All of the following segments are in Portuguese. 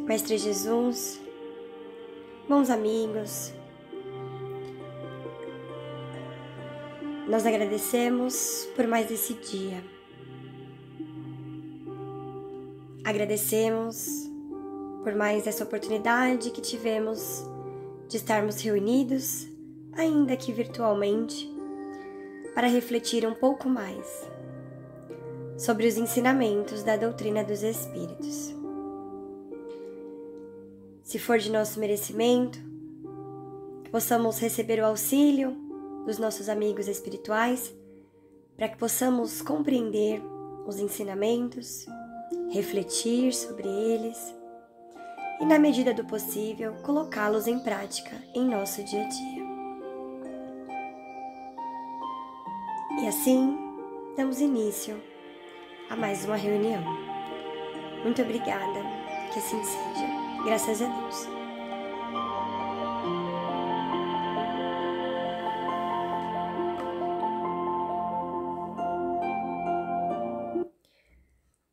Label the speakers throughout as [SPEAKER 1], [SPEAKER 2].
[SPEAKER 1] Mestre Jesus, bons amigos, nós agradecemos por mais esse dia. Agradecemos por mais essa oportunidade que tivemos de estarmos reunidos, ainda que virtualmente, para refletir um pouco mais sobre os ensinamentos da doutrina dos Espíritos. Se for de nosso merecimento, que possamos receber o auxílio dos nossos amigos espirituais, para que possamos compreender os ensinamentos, refletir sobre eles e, na medida do possível, colocá-los em prática em nosso dia a dia. E assim, damos início a mais uma reunião. Muito obrigada, que assim seja. Graças a Deus.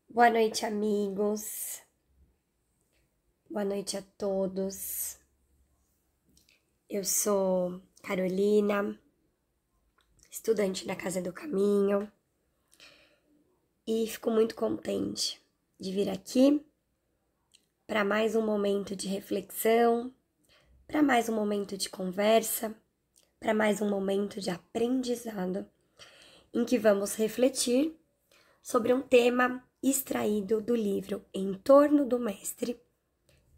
[SPEAKER 1] Boa noite, amigos. Boa noite a todos. Eu sou Carolina, estudante da Casa do Caminho, e fico muito contente de vir aqui para mais um momento de reflexão, para mais um momento de conversa, para mais um momento de aprendizado, em que vamos refletir sobre um tema extraído do livro Em Torno do Mestre,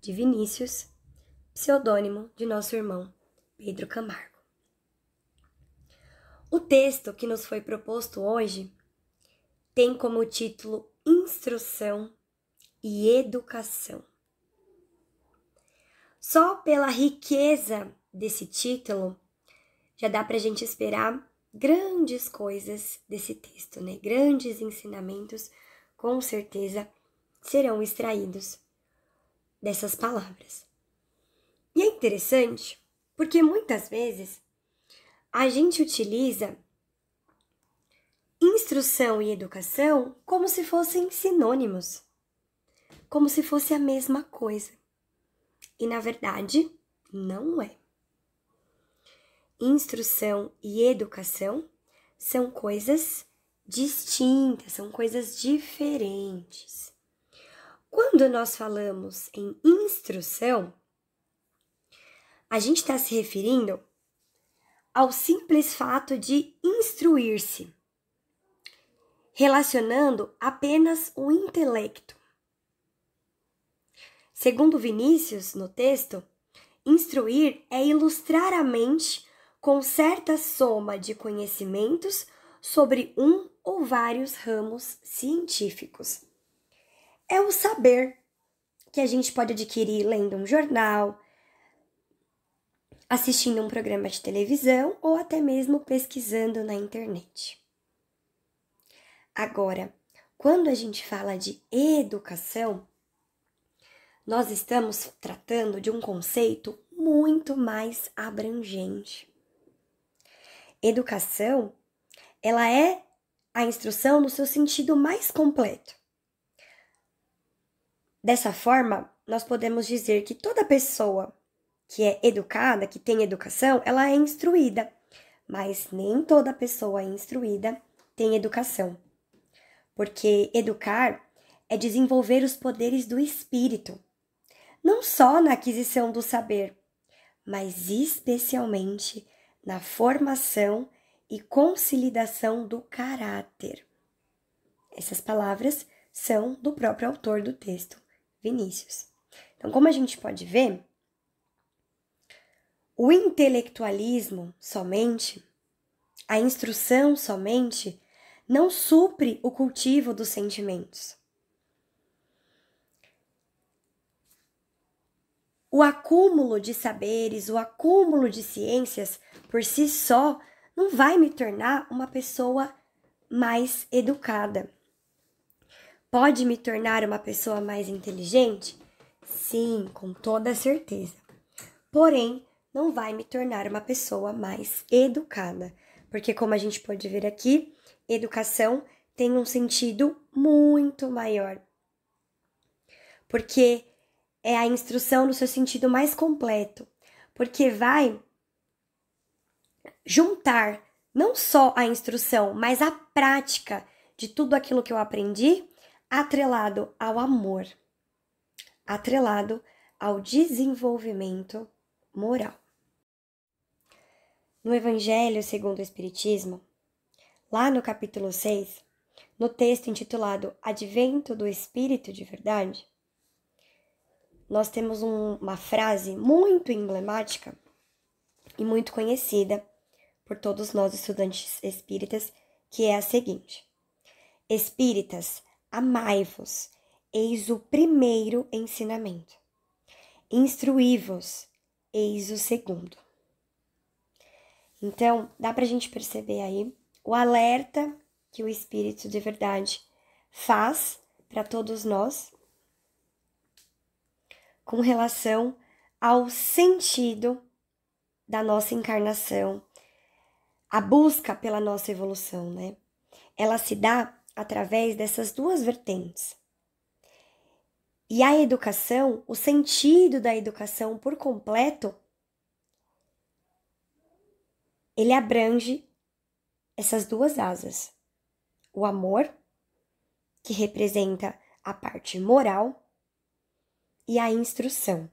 [SPEAKER 1] de Vinícius, pseudônimo de nosso irmão Pedro Camargo. O texto que nos foi proposto hoje tem como título Instrução e Educação. Só pela riqueza desse título já dá para a gente esperar grandes coisas desse texto, né? Grandes ensinamentos, com certeza, serão extraídos dessas palavras. E é interessante porque muitas vezes a gente utiliza instrução e educação como se fossem sinônimos, como se fosse a mesma coisa. E, na verdade, não é. Instrução e educação são coisas distintas, são coisas diferentes. Quando nós falamos em instrução, a gente está se referindo ao simples fato de instruir-se, relacionando apenas o intelecto. Segundo Vinícius, no texto, instruir é ilustrar a mente com certa soma de conhecimentos sobre um ou vários ramos científicos. É o saber que a gente pode adquirir lendo um jornal, assistindo um programa de televisão ou até mesmo pesquisando na internet. Agora, quando a gente fala de educação, nós estamos tratando de um conceito muito mais abrangente. Educação, ela é a instrução no seu sentido mais completo. Dessa forma, nós podemos dizer que toda pessoa que é educada, que tem educação, ela é instruída, mas nem toda pessoa instruída tem educação. Porque educar é desenvolver os poderes do espírito, não só na aquisição do saber, mas especialmente na formação e consolidação do caráter. Essas palavras são do próprio autor do texto, Vinícius. Então, como a gente pode ver, o intelectualismo somente, a instrução somente, não supre o cultivo dos sentimentos. O acúmulo de saberes, o acúmulo de ciências, por si só, não vai me tornar uma pessoa mais educada. Pode me tornar uma pessoa mais inteligente? Sim, com toda certeza. Porém, não vai me tornar uma pessoa mais educada. Porque, como a gente pode ver aqui, educação tem um sentido muito maior. Porque é a instrução no seu sentido mais completo, porque vai juntar não só a instrução, mas a prática de tudo aquilo que eu aprendi, atrelado ao amor, atrelado ao desenvolvimento moral. No Evangelho segundo o Espiritismo, lá no capítulo 6, no texto intitulado Advento do Espírito de Verdade, nós temos uma frase muito emblemática e muito conhecida por todos nós estudantes espíritas, que é a seguinte: Espíritas, amai-vos, eis o primeiro ensinamento. Instruí-vos, eis o segundo. Então, dá pra gente perceber aí o alerta que o Espírito de Verdade faz para todos nós com relação ao sentido da nossa encarnação, a busca pela nossa evolução, né? Ela se dá através dessas duas vertentes. E a educação, o sentido da educação por completo, ele abrange essas duas asas. O amor, que representa a parte moral, e a instrução,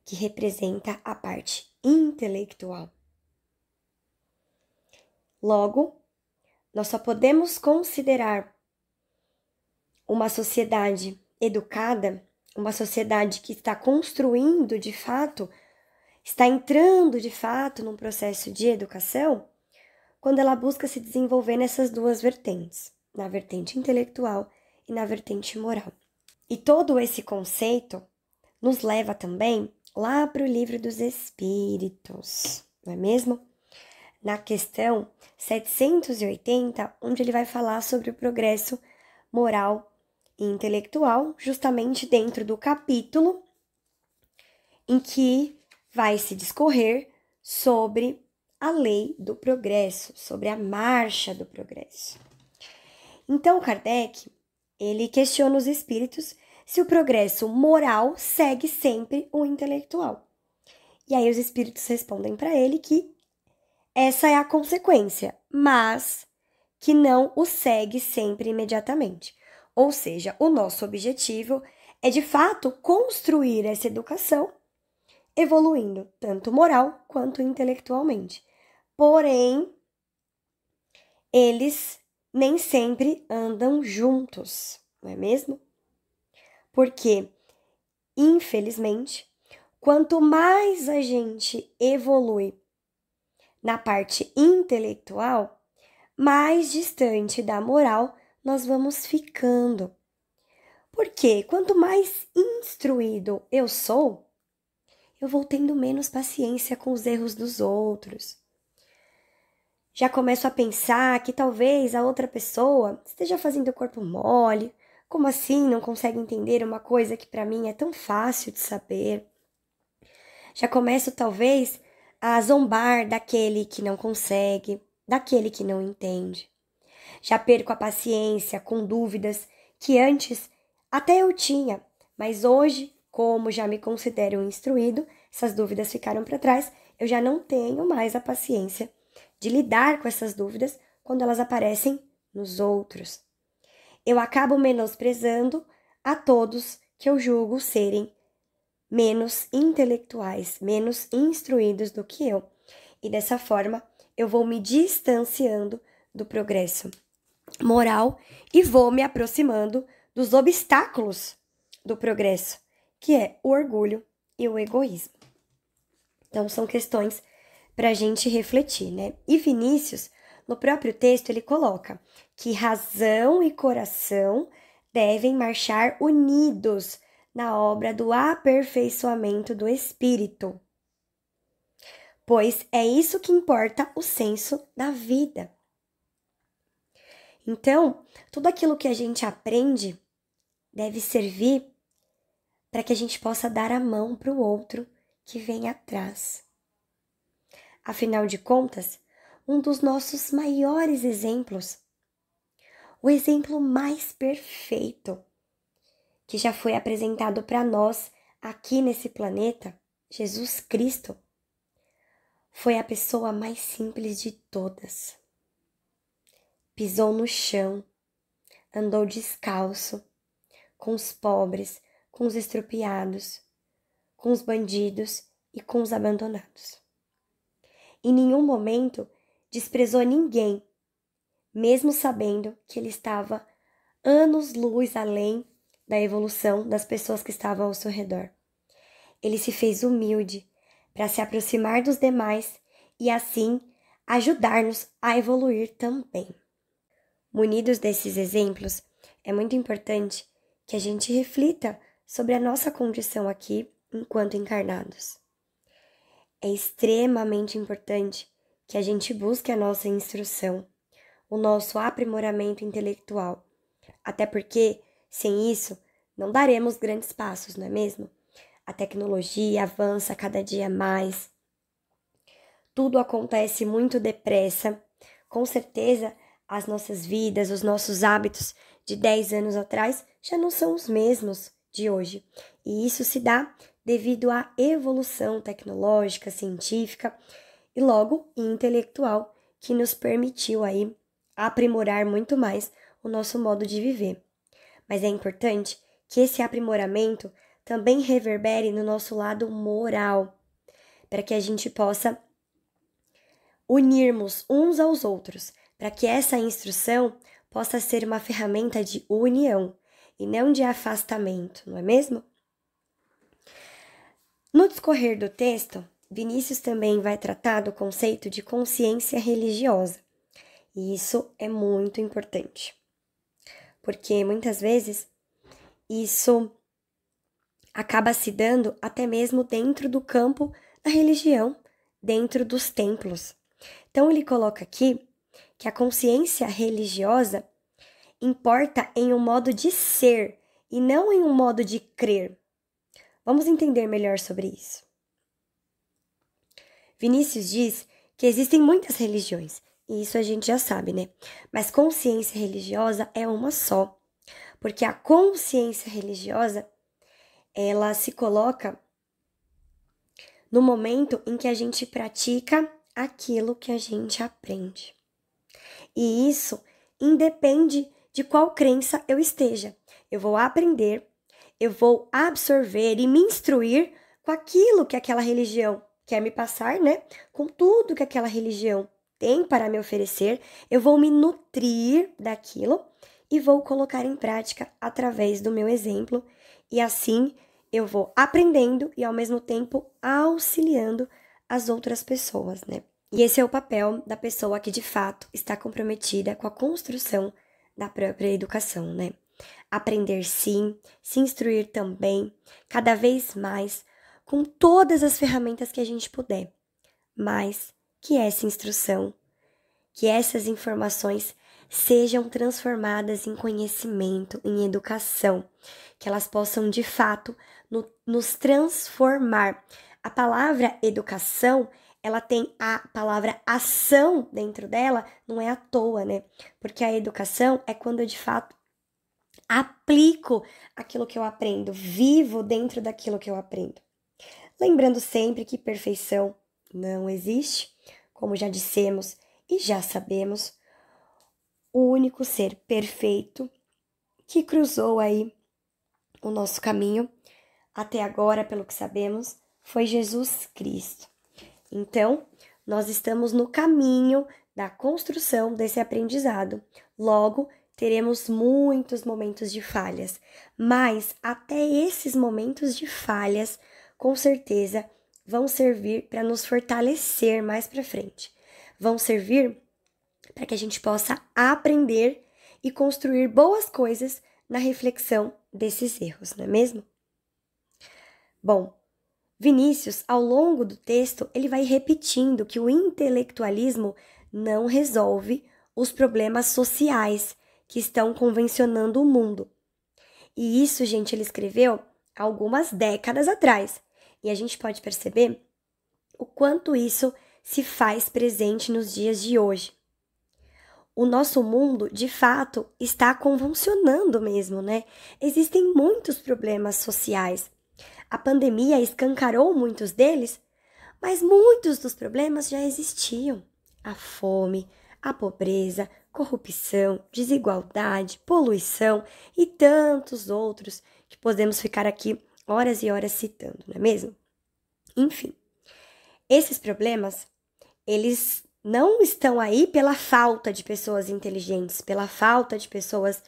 [SPEAKER 1] que representa a parte intelectual. Logo, nós só podemos considerar uma sociedade educada, uma sociedade que está construindo de fato, está entrando de fato num processo de educação, quando ela busca se desenvolver nessas duas vertentes, na vertente intelectual e na vertente moral. E todo esse conceito nos leva também lá para o Livro dos Espíritos, não é mesmo? Na questão 780, onde ele vai falar sobre o progresso moral e intelectual, justamente dentro do capítulo em que vai se discorrer sobre a lei do progresso, sobre a marcha do progresso. Então, Kardec, ele questiona os espíritos se o progresso moral segue sempre o intelectual. E aí os espíritos respondem para ele que essa é a consequência, mas que não o segue sempre imediatamente. Ou seja, o nosso objetivo é, de fato, construir essa educação, evoluindo tanto moral quanto intelectualmente. Porém, eles nem sempre andam juntos, não é mesmo? Porque, infelizmente, quanto mais a gente evolui na parte intelectual, mais distante da moral nós vamos ficando. Porque quanto mais instruído eu sou, eu vou tendo menos paciência com os erros dos outros. Já começo a pensar que talvez a outra pessoa esteja fazendo o corpo mole. Como assim não consegue entender uma coisa que para mim é tão fácil de saber? Já começo talvez a zombar daquele que não consegue, daquele que não entende. Já perco a paciência com dúvidas que antes até eu tinha, mas hoje, como já me considero instruído, essas dúvidas ficaram para trás, eu já não tenho mais a paciência de lidar com essas dúvidas quando elas aparecem nos outros. Eu acabo menosprezando a todos que eu julgo serem menos intelectuais, menos instruídos do que eu. E dessa forma, eu vou me distanciando do progresso moral e vou me aproximando dos obstáculos do progresso, que é o orgulho e o egoísmo. Então, são questões para a gente refletir, né? E Vinícius, no próprio texto, ele coloca que razão e coração devem marchar unidos na obra do aperfeiçoamento do espírito, pois é isso que importa o senso da vida. Então, tudo aquilo que a gente aprende deve servir para que a gente possa dar a mão para o outro que vem atrás. Afinal de contas, um dos nossos maiores exemplos, o exemplo mais perfeito que já foi apresentado para nós aqui nesse planeta, Jesus Cristo, foi a pessoa mais simples de todas. Pisou no chão, andou descalço, com os pobres, com os estropiados, com os bandidos e com os abandonados. Em nenhum momento desprezou ninguém, mesmo sabendo que ele estava anos-luz além da evolução das pessoas que estavam ao seu redor. Ele se fez humilde para se aproximar dos demais e assim ajudar-nos a evoluir também. Munidos desses exemplos, é muito importante que a gente reflita sobre a nossa condição aqui enquanto encarnados. É extremamente importante que a gente busque a nossa instrução, o nosso aprimoramento intelectual, até porque, sem isso, não daremos grandes passos, não é mesmo? A tecnologia avança cada dia mais, tudo acontece muito depressa, com certeza as nossas vidas, os nossos hábitos de 10 anos atrás já não são os mesmos de hoje, e isso se dá devido à evolução tecnológica, científica e logo intelectual que nos permitiu aí aprimorar muito mais o nosso modo de viver. Mas é importante que esse aprimoramento também reverbere no nosso lado moral, para que a gente possa unirmos uns aos outros, para que essa instrução possa ser uma ferramenta de união e não de afastamento, não é mesmo? No discorrer do texto, Vinícius também vai tratar do conceito de consciência religiosa, e isso é muito importante, porque muitas vezes isso acaba se dando até mesmo dentro do campo da religião, dentro dos templos. Então ele coloca aqui que a consciência religiosa importa em um modo de ser e não em um modo de crer. Vamos entender melhor sobre isso. Vinícius diz que existem muitas religiões, e isso a gente já sabe, né? Mas consciência religiosa é uma só, porque a consciência religiosa, ela se coloca no momento em que a gente pratica aquilo que a gente aprende. E isso independe de qual crença eu esteja. Eu vou aprender, eu vou absorver e me instruir com aquilo que aquela religião quer me passar, né? Com tudo que aquela religião tem para me oferecer, eu vou me nutrir daquilo e vou colocar em prática através do meu exemplo. E assim eu vou aprendendo e ao mesmo tempo auxiliando as outras pessoas, né? E esse é o papel da pessoa que de fato está comprometida com a construção da própria educação, né? Aprender sim, se instruir também, cada vez mais, com todas as ferramentas que a gente puder, mas que essa instrução, que essas informações sejam transformadas em conhecimento, em educação, que elas possam de fato nos transformar. A palavra educação, ela tem a palavra ação dentro dela, não é à toa, né? Porque a educação é quando eu de fato aplico aquilo que eu aprendo, vivo dentro daquilo que eu aprendo. Lembrando sempre que perfeição não existe, como já dissemos e já sabemos, o único ser perfeito que cruzou aí o nosso caminho até agora, pelo que sabemos, foi Jesus Cristo. Então, nós estamos no caminho da construção desse aprendizado. Logo, teremos muitos momentos de falhas, mas até esses momentos de falhas, com certeza, vão servir para nos fortalecer mais para frente. Vão servir para que a gente possa aprender e construir boas coisas na reflexão desses erros, não é mesmo? Bom, Vinícius, ao longo do texto, ele vai repetindo que o intelectualismo não resolve os problemas sociais que estão convencionando o mundo. E isso, gente, ele escreveu algumas décadas atrás. E a gente pode perceber o quanto isso se faz presente nos dias de hoje. O nosso mundo, de fato, está convulsionando mesmo, né? Existem muitos problemas sociais. A pandemia escancarou muitos deles, mas muitos dos problemas já existiam. A fome, a pobreza, corrupção, desigualdade, poluição e tantos outros que podemos ficar aqui horas e horas citando, não é mesmo? Enfim, esses problemas, eles não estão aí pela falta de pessoas inteligentes, pela falta de pessoas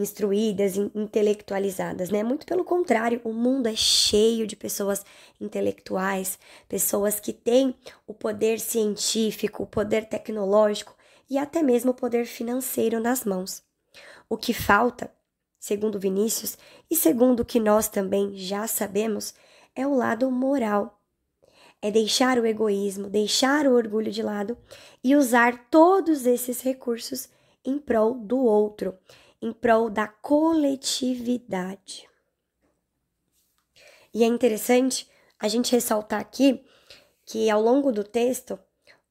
[SPEAKER 1] instruídas, intelectualizadas, né? Muito pelo contrário, o mundo é cheio de pessoas intelectuais, pessoas que têm o poder científico, o poder tecnológico e até mesmo o poder financeiro nas mãos. O que falta, segundo Vinícius e segundo o que nós também já sabemos, é o lado moral. É deixar o egoísmo, deixar o orgulho de lado e usar todos esses recursos em prol do outro, em prol da coletividade. E é interessante a gente ressaltar aqui que ao longo do texto,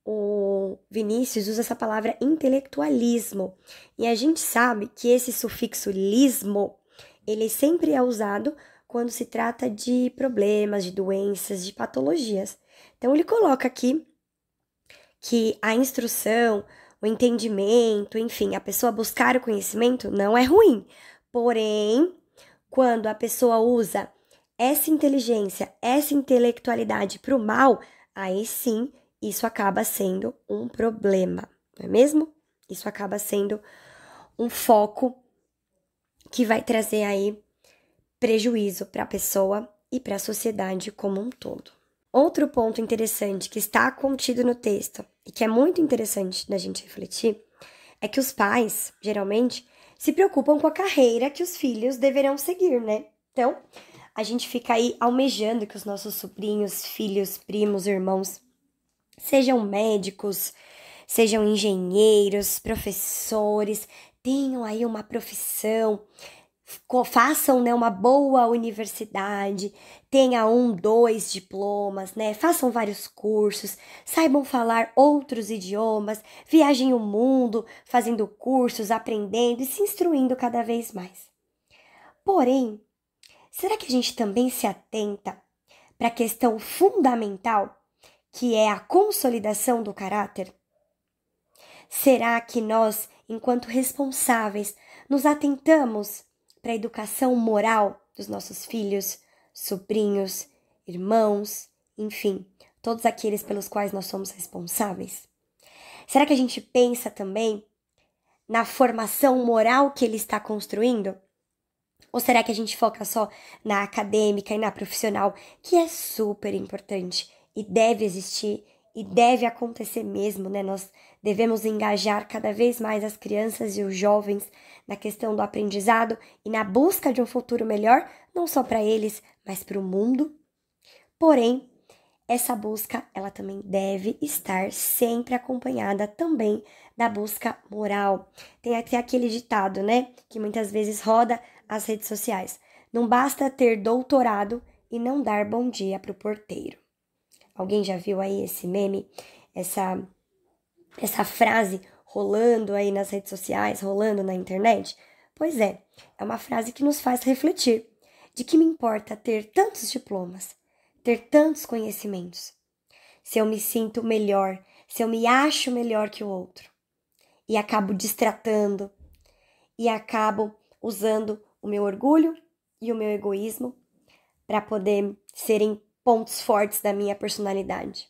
[SPEAKER 1] o Vinícius usa essa palavra intelectualismo. E a gente sabe que esse sufixo lismo, ele sempre é usado quando se trata de problemas, de doenças, de patologias. Então, ele coloca aqui que a instrução, o entendimento, enfim, a pessoa buscar o conhecimento não é ruim. Porém, quando a pessoa usa essa inteligência, essa intelectualidade para o mal, aí sim, isso acaba sendo um problema, não é mesmo? Isso acaba sendo um foco que vai trazer aí prejuízo para a pessoa e para a sociedade como um todo. Outro ponto interessante que está contido no texto e que é muito interessante da gente refletir é que os pais, geralmente, se preocupam com a carreira que os filhos deverão seguir, né? Então, a gente fica aí almejando que os nossos sobrinhos, filhos, primos, irmãos sejam médicos, sejam engenheiros, professores, tenham aí uma profissão, façam, né, uma boa universidade, tenha 1, 2 diplomas, né, façam vários cursos, saibam falar outros idiomas, viajem o mundo fazendo cursos, aprendendo e se instruindo cada vez mais. Porém, será que a gente também se atenta para a questão fundamental, que é a consolidação do caráter? Será que nós, enquanto responsáveis, nos atentamos para a educação moral dos nossos filhos, sobrinhos, irmãos, enfim, todos aqueles pelos quais nós somos responsáveis? Será que a gente pensa também na formação moral que ele está construindo? Ou será que a gente foca só na acadêmica e na profissional, que é super importante e deve existir e deve acontecer mesmo, né? Nós devemos engajar cada vez mais as crianças e os jovens na questão do aprendizado e na busca de um futuro melhor, não só para eles, mas para o mundo. Porém, essa busca, ela também deve estar sempre acompanhada também da busca moral. Tem até aquele ditado, né, que muitas vezes roda as redes sociais. Não basta ter doutorado e não dar bom dia para o porteiro. Alguém já viu aí esse meme, essa frase rolando aí nas redes sociais, rolando na internet? Pois é uma frase que nos faz refletir. De que me importa ter tantos diplomas, ter tantos conhecimentos, se eu me sinto melhor, se eu me acho melhor que o outro, e acabo destratando, e acabo usando o meu orgulho e o meu egoísmo para poder serem pontos fortes da minha personalidade.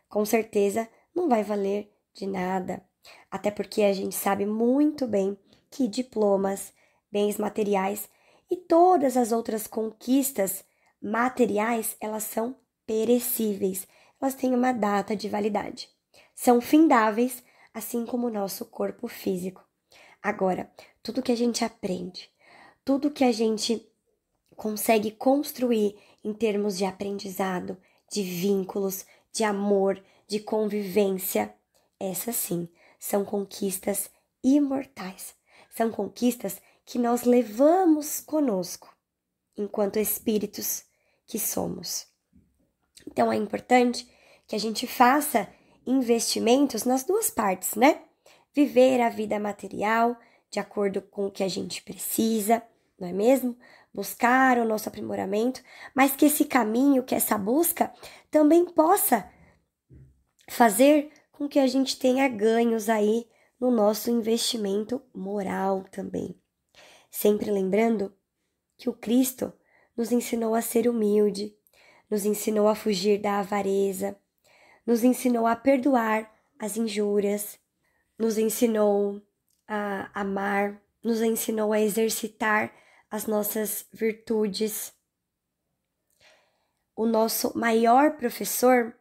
[SPEAKER 1] Com certeza não vai valer de nada, até porque a gente sabe muito bem que diplomas, bens materiais e todas as outras conquistas materiais, elas são perecíveis, elas têm uma data de validade. São findáveis, assim como o nosso corpo físico. Agora, tudo que a gente aprende, tudo que a gente consegue construir em termos de aprendizado, de vínculos, de amor, de convivência, essas sim são conquistas imortais. São conquistas que nós levamos conosco, enquanto espíritos que somos. Então, é importante que a gente faça investimentos nas duas partes, né? Viver a vida material de acordo com o que a gente precisa, não é mesmo? buscar o nosso aprimoramento, mas que esse caminho, que essa busca também possa fazer com que a gente tenha ganhos aí no nosso investimento moral também. Sempre lembrando que o Cristo nos ensinou a ser humilde, nos ensinou a fugir da avareza, nos ensinou a perdoar as injúrias, nos ensinou a amar, nos ensinou a exercitar as nossas virtudes. O nosso maior professor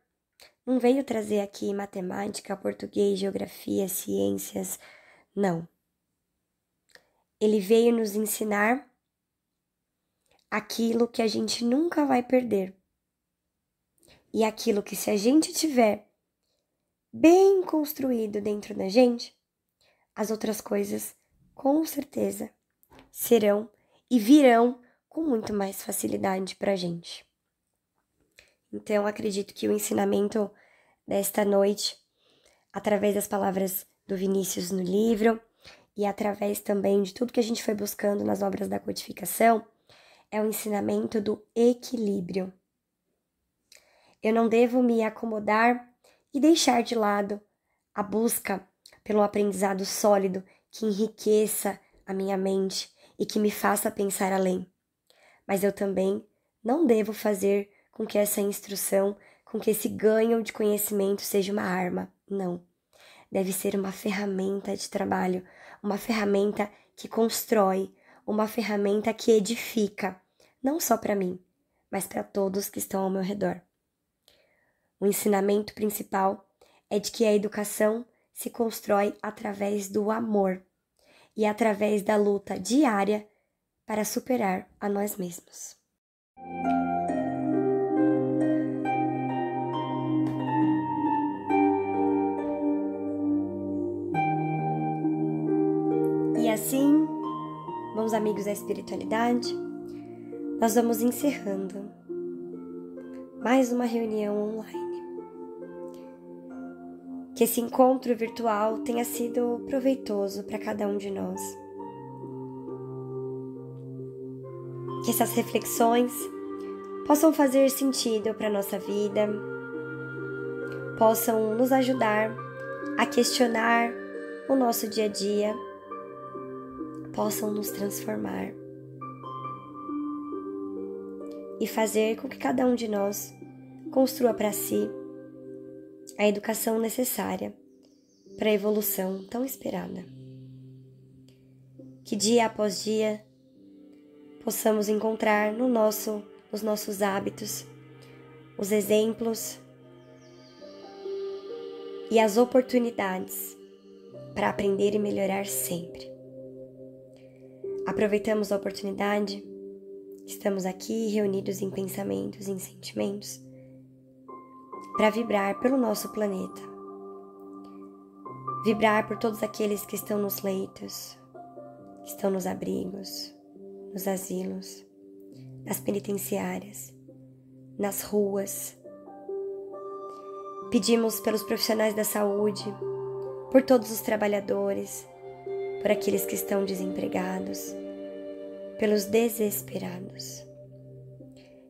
[SPEAKER 1] não veio trazer aqui matemática, português, geografia, ciências, não. Ele veio nos ensinar aquilo que a gente nunca vai perder. E aquilo que, se a gente tiver bem construído dentro da gente, as outras coisas, com certeza, serão e virão com muito mais facilidade pra gente. Então, acredito que o ensinamento desta noite, através das palavras do Vinícius no livro e através também de tudo que a gente foi buscando nas obras da codificação, é o ensinamento do equilíbrio. Eu não devo me acomodar e deixar de lado a busca pelo aprendizado sólido que enriqueça a minha mente e que me faça pensar além. Mas eu também não devo fazer com que essa instrução, com que esse ganho de conhecimento seja uma arma. Não. Deve ser uma ferramenta de trabalho, uma ferramenta que constrói, uma ferramenta que edifica, não só para mim, mas para todos que estão ao meu redor. O ensinamento principal é de que a educação se constrói através do amor e através da luta diária para superar a nós mesmos. E assim, bons amigos da espiritualidade, nós vamos encerrando mais uma reunião online. Que esse encontro virtual tenha sido proveitoso para cada um de nós. Que essas reflexões possam fazer sentido para a nossa vida, possam nos ajudar a questionar o nosso dia a dia, possam nos transformar e fazer com que cada um de nós construa para si a educação necessária para a evolução tão esperada. Que dia após dia possamos encontrar nos nossos hábitos os exemplos e as oportunidades para aprender e melhorar sempre. Aproveitamos a oportunidade, estamos aqui reunidos em pensamentos e em sentimentos, para vibrar pelo nosso planeta, vibrar por todos aqueles que estão nos leitos, que estão nos abrigos, nos asilos, nas penitenciárias, nas ruas. Pedimos pelos profissionais da saúde, por todos os trabalhadores, por aqueles que estão desempregados, pelos desesperados.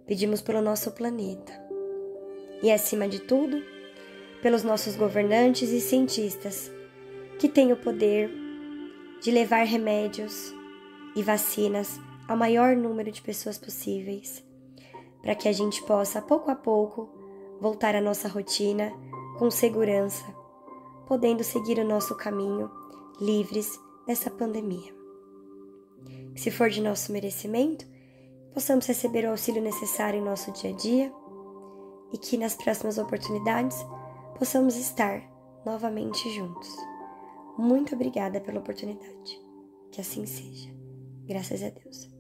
[SPEAKER 1] Pedimos pelo nosso planeta. E, acima de tudo, pelos nossos governantes e cientistas, que têm o poder de levar remédios e vacinas ao maior número de pessoas possíveis, para que a gente possa, pouco a pouco, voltar à nossa rotina com segurança, podendo seguir o nosso caminho livres dessa pandemia. Que, se for de nosso merecimento, possamos receber o auxílio necessário em nosso dia a dia, e que nas próximas oportunidades possamos estar novamente juntos. Muito obrigada pela oportunidade. Que assim seja. Graças a Deus.